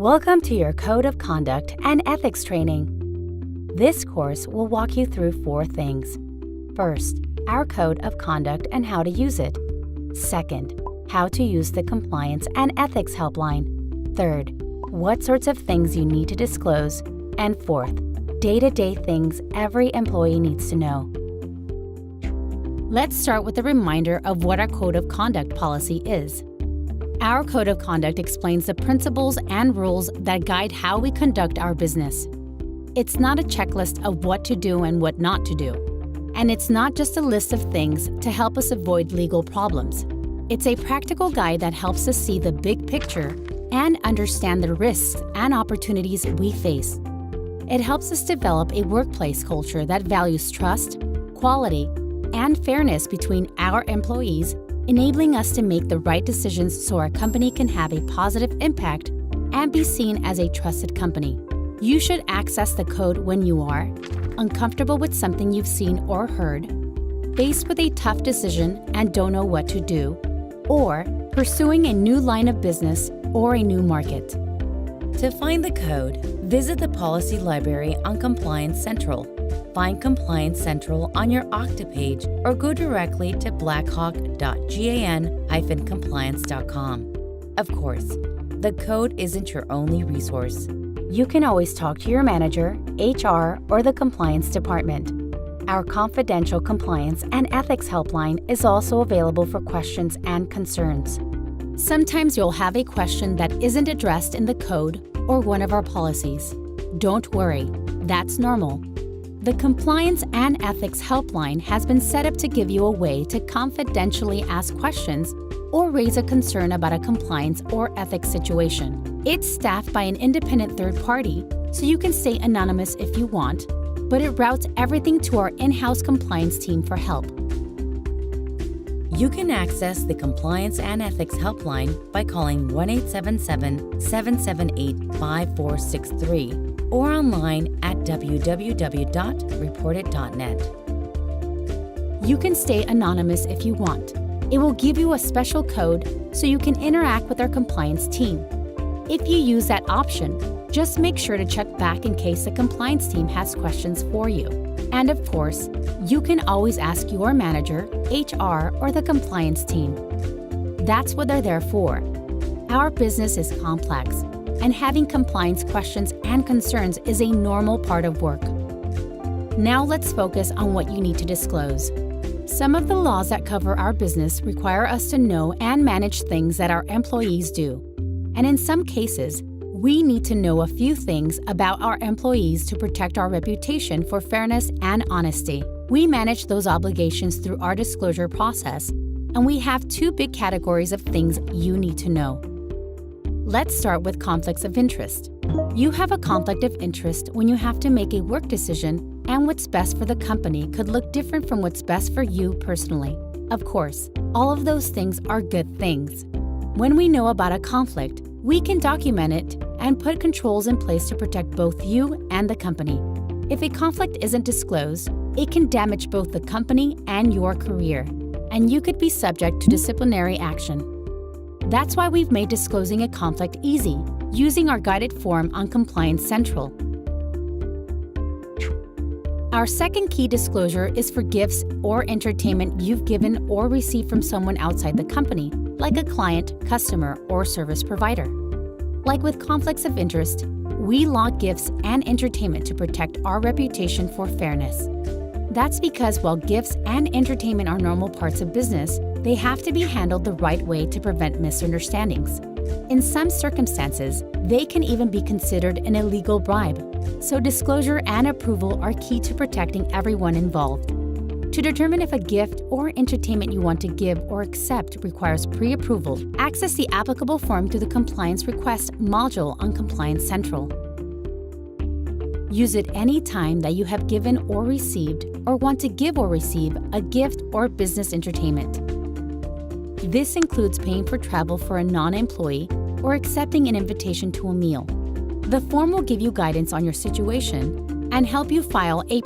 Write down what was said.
Welcome to your Code of Conduct and Ethics training. This course will walk you through 4 things. First, our Code of Conduct and how to use it. Second, how to use the Compliance and Ethics Helpline. Third, what sorts of things you need to disclose. And fourth, day-to-day things every employee needs to know. Let's start with a reminder of what our Code of Conduct policy is. Our Code of Conduct explains the principles and rules that guide how we conduct our business. It's not a checklist of what to do and what not to do. And it's not just a list of things to help us avoid legal problems. It's a practical guide that helps us see the big picture and understand the risks and opportunities we face. It helps us develop a workplace culture that values trust, quality, and fairness between our employees, enabling us to make the right decisions so our company can have a positive impact and be seen as a trusted company. You should access the code when you are uncomfortable with something you've seen or heard, faced with a tough decision and don't know what to do, or pursuing a new line of business or a new market. To find the code, visit the Policy Library on Compliance Central. Find Compliance Central on your Okta page or go directly to blackhawk.gan-compliance.com. Of course, the code isn't your only resource. You can always talk to your manager, HR, or the compliance department. Our confidential compliance and ethics helpline is also available for questions and concerns. Sometimes you'll have a question that isn't addressed in the code or one of our policies. Don't worry, that's normal. The Compliance and Ethics Helpline has been set up to give you a way to confidentially ask questions or raise a concern about a compliance or ethics situation. It's staffed by an independent third party, so you can stay anonymous if you want, but it routes everything to our in-house compliance team for help. You can access the Compliance and Ethics Helpline by calling 1-877-778-5463 or online at www.reportit.net. You can stay anonymous if you want. It will give you a special code so you can interact with our compliance team. If you use that option, just make sure to check back in case the compliance team has questions for you. And of course, you can always ask your manager, HR, or the compliance team. That's what they're there for. Our business is complex, and having compliance questions and concerns is a normal part of work. Now let's focus on what you need to disclose. Some of the laws that cover our business require us to know and manage things that our employees do. And in some cases, we need to know a few things about our employees to protect our reputation for fairness and honesty. We manage those obligations through our disclosure process, and we have 2 big categories of things you need to know. Let's start with conflicts of interest. You have a conflict of interest when you have to make a work decision, and what's best for the company could look different from what's best for you personally. Of course, all of those things are good things. When we know about a conflict, we can document it and put controls in place to protect both you and the company. If a conflict isn't disclosed, it can damage both the company and your career, and you could be subject to disciplinary action. That's why we've made disclosing a conflict easy, using our guided form on Compliance Central. Our second key disclosure is for gifts or entertainment you've given or received from someone outside the company, like a client, customer, or service provider. Like with conflicts of interest, we log gifts and entertainment to protect our reputation for fairness. That's because while gifts and entertainment are normal parts of business, they have to be handled the right way to prevent misunderstandings. In some circumstances, they can even be considered an illegal bribe, so disclosure and approval are key to protecting everyone involved. To determine if a gift or entertainment you want to give or accept requires pre-approval, access the applicable form through the Compliance Request module on Compliance Central. Use it any time that you have given or received or want to give or receive a gift or business entertainment. This includes paying for travel for a non-employee or accepting an invitation to a meal. The form will give you guidance on your situation and help you file a